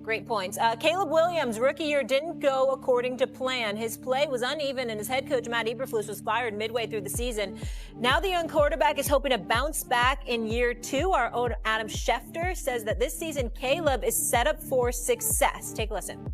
Great points. Caleb Williams, rookie year, didn't go according to plan. His play was uneven, and his head coach, Matt Eberflus, was fired midway through the season. Now the young quarterback is hoping to bounce back in year 2. Our own Adam Schefter says that this season, Caleb is set up for success. Take a listen.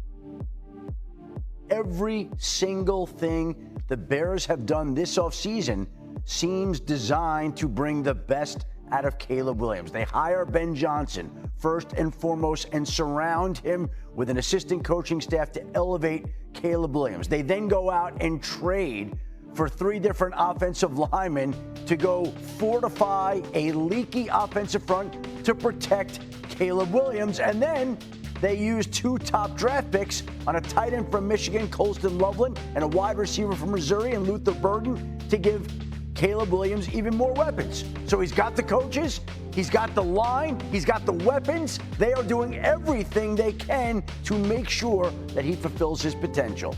Every single thing the Bears have done this offseason seems designed to bring the best out of Caleb Williams. They hire Ben Johnson first and foremost and surround him with an assistant coaching staff to elevate Caleb Williams. They then go out and trade for 3 different offensive linemen to go fortify a leaky offensive front to protect Caleb Williams. And then they use 2 top draft picks on a tight end from Michigan, Colston Loveland, and a wide receiver from Missouri, and Luther Burden, to give Caleb Williams even more weapons. So he's got the coaches, he's got the line, he's got the weapons. They are doing everything they can to make sure that he fulfills his potential.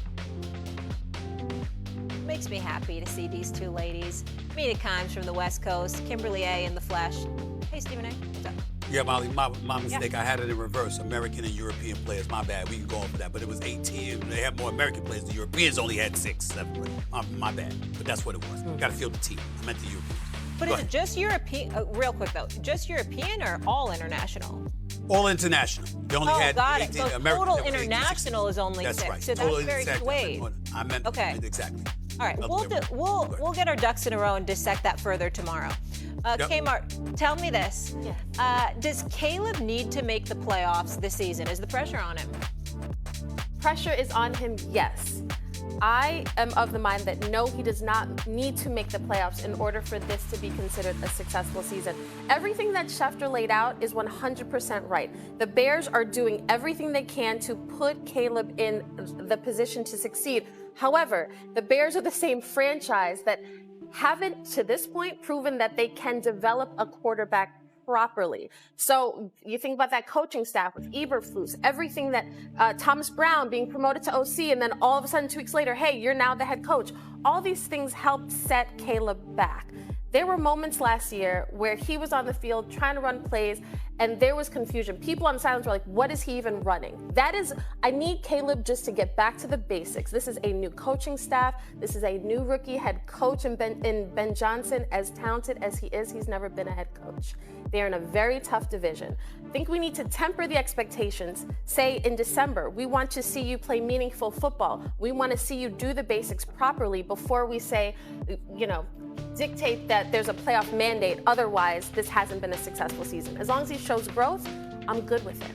Makes me happy to see these 2 ladies. Mina Kimes from the West Coast, Kimberly A. in the flesh. Hey, Stephen A. What's up? Yeah, Molly, my mistake. Yeah. I had it in reverse. American and European players. My bad. We can go over that. But it was 18. They have more American players. The Europeans only had 6, 7. My bad. But that's what it was. Got to field the team. I meant the Europeans. But is it just European? Real quick, though. Just European or all international? All international. They only had got 18 it. So American. Total international is only 6. Right. So total that's very swayed. I meant exactly. All right, we'll get our ducks in a row and dissect that further tomorrow. Kmart, tell me this. Yes. Does Caleb need to make the playoffs this season? Is the pressure on him? Pressure is on him, yes. I am of the mind that no, he does not need to make the playoffs in order for this to be considered a successful season. Everything that Schefter laid out is 100% right. The Bears are doing everything they can to put Caleb in the position to succeed. However, the Bears are the same franchise that haven't, to this point, proven that they can develop a quarterback properly. So you think about that coaching staff with Eberflus, everything that Thomas Brown being promoted to OC, and then all of a sudden 2 weeks later, hey, you're now the head coach. All these things helped set Caleb back. There were moments last year where he was on the field trying to run plays, and there was confusion. People on the sidelines were like, what is he even running? I need Caleb just to get back to the basics. This is a new coaching staff. This is a new rookie head coach in Ben Johnson. As talented as he is, he's never been a head coach. They're in a very tough division. I think we need to temper the expectations. Say in December, we want to see you play meaningful football. We want to see you do the basics properly before we say, dictate that there's a playoff mandate. Otherwise, this hasn't been a successful season. As long as he shows growth, I'm good with it.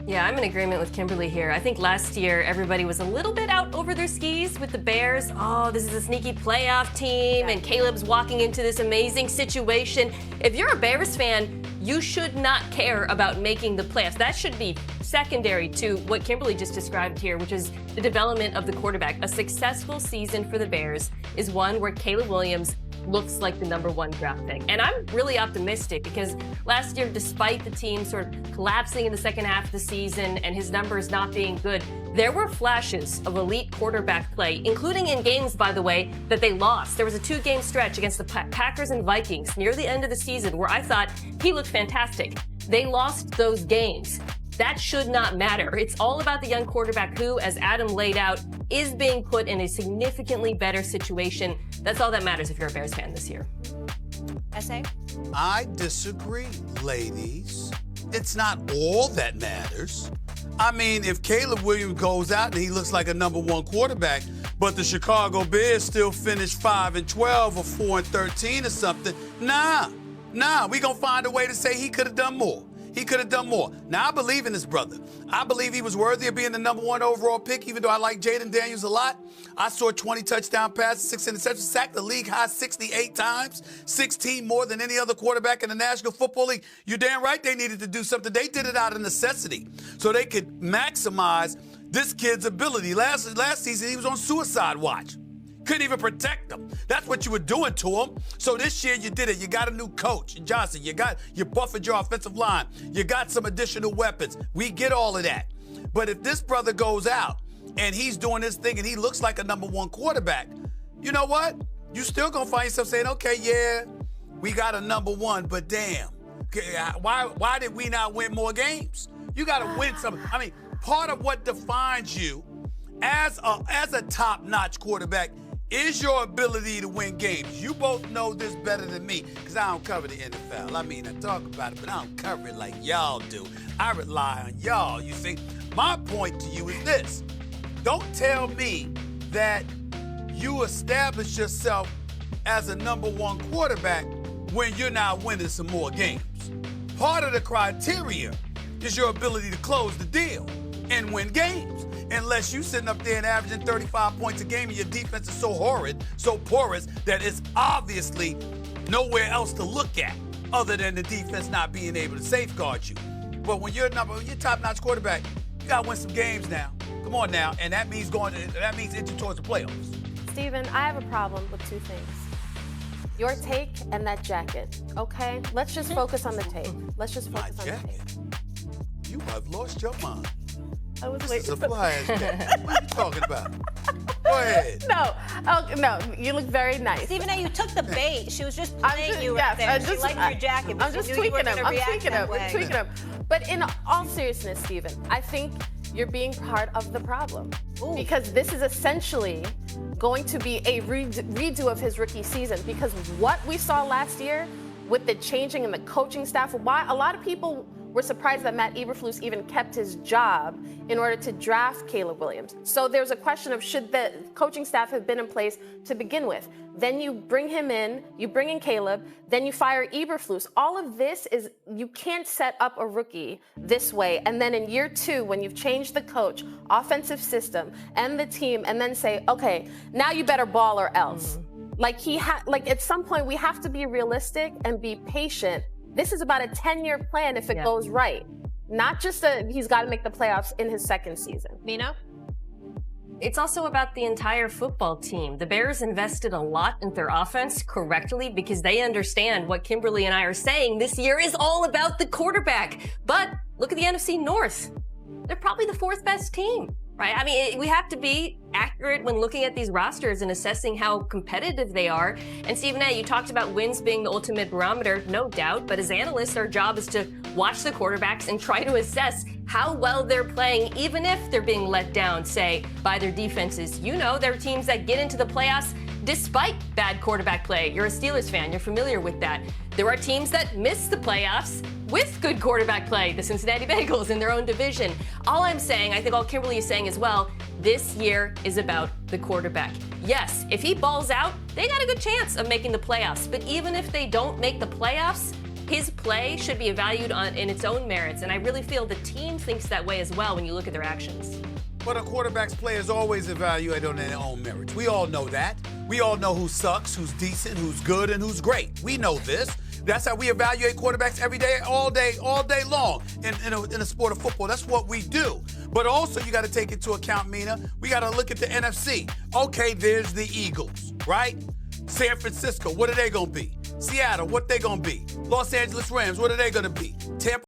Yeah, I'm in agreement with Kimberly here. I think last year everybody was a little bit out over their skis with the Bears. Oh, this is a sneaky playoff team, and Caleb's walking into this amazing situation. If you're a Bears fan, you should not care about making the playoffs. That should be secondary to what Kimberly just described here, which is the development of the quarterback. A successful season for the Bears is one where Caleb Williams looks like the #1 draft pick. And I'm really optimistic because last year, despite the team sort of collapsing in the second half of the season and his numbers not being good, there were flashes of elite quarterback play, including in games, by the way, that they lost. There was a 2-game stretch against the Packers and Vikings near the end of the season where I thought he looked fantastic. They lost those games. That should not matter. It's all about the young quarterback who, as Adam laid out, is being put in a significantly better situation. That's all that matters if you're a Bears fan this year. S.A.? I disagree, ladies. It's not all that matters. I mean, if Caleb Williams goes out and he looks like a #1 quarterback, but the Chicago Bears still finish 5-12 or 4-13 or something, nah, we gonna find a way to say he could have done more. He could have done more. Now, I believe in this brother. I believe he was worthy of being the #1 overall pick, even though I like Jayden Daniels a lot. I saw 20 touchdown passes, 6 interceptions, sacked the league high 68 times, 16 more than any other quarterback in the National Football League. You're damn right they needed to do something. They did it out of necessity so they could maximize this kid's ability. Last season, he was on suicide watch. Couldn't even protect him. That's what you were doing to him. So this year you did it. You got a new coach, Johnson. You buffered your offensive line. You got some additional weapons. We get all of that. But if this brother goes out and he's doing his thing and he looks like a #1 quarterback, you know what? You still gonna find yourself saying, okay, yeah, we got a #1, but damn, Why did we not win more games? You got to win some. I mean, part of what defines you as a top-notch quarterback is your ability to win games. You both know this better than me because I don't cover the NFL. I mean, I talk about it, but I don't cover it like y'all do. I rely on y'all, you see. My point to you is this. Don't tell me that you establish yourself as a number one quarterback when you're not winning some more games. Part of the criteria is your ability to close the deal and win games. Unless you sitting up there and averaging 35 points a game and your defense is so horrid, so porous, that it's obviously nowhere else to look at other than the defense not being able to safeguard you. But when you're top-notch quarterback, you got to win some games now. Come on now. And that means inching towards the playoffs. Steven, I have a problem with two things. Your take and that jacket, okay? Let's just focus on the take. Let's just focus on the take. You have lost your mind. I was This is a fly-ass jacket. What are you talking about? Go ahead. No, you look very nice. Stephen A., you took the bait. She was just playing you right there. She liked your jacket. I'm just tweaking him. I'm tweaking him. But in all seriousness, Stephen, I think you're being part of the problem. Ooh. Because this is essentially going to be a redo of his rookie season. Because what we saw last year with the changing in the coaching staff, why a lot of people were surprised that Matt Eberflus even kept his job in order to draft Caleb Williams. So there's a question of should the coaching staff have been in place to begin with? Then you bring him in, you bring in Caleb, then you fire Eberflus. All of this is, you can't set up a rookie this way. And then in year two, when you've changed the coach, offensive system, and the team, and then say, okay, now you better ball or else. Like at some point, we have to be realistic and be patient. This is about a 10-year plan if it goes right. Not just he's got to make the playoffs in his second season. Nina? It's also about the entire football team. The Bears invested a lot in their offense correctly because they understand what Kimberly and I are saying. This year is all about the quarterback. But look at the NFC North. They're probably the fourth best team, right? I mean, we have to be accurate when looking at these rosters and assessing how competitive they are. And Stephen A., you talked about wins being the ultimate barometer, no doubt. But as analysts, our job is to watch the quarterbacks and try to assess how well they're playing, even if they're being let down, say, by their defenses. You know, there are teams that get into the playoffs despite bad quarterback play. You're a Steelers fan. You're familiar with that. There are teams that miss the playoffs with good quarterback play, the Cincinnati Bengals in their own division. All I'm saying, I think all Kimberly is saying as well, this year is about the quarterback. Yes, if he balls out, they got a good chance of making the playoffs. But even if they don't make the playoffs, his play should be evaluated in its own merits. And I really feel the team thinks that way as well when you look at their actions. But a quarterback's play is always evaluated on their own merits. We all know that. We all know who sucks, who's decent, who's good, and who's great. We know this. That's how we evaluate quarterbacks every day, all day long in a sport of football. That's what we do. But also, you got to take into account, Mina, we got to look at the NFC. Okay, there's the Eagles, right? San Francisco, what are they going to be? Seattle, what they going to be? Los Angeles Rams, what are they going to be? Tampa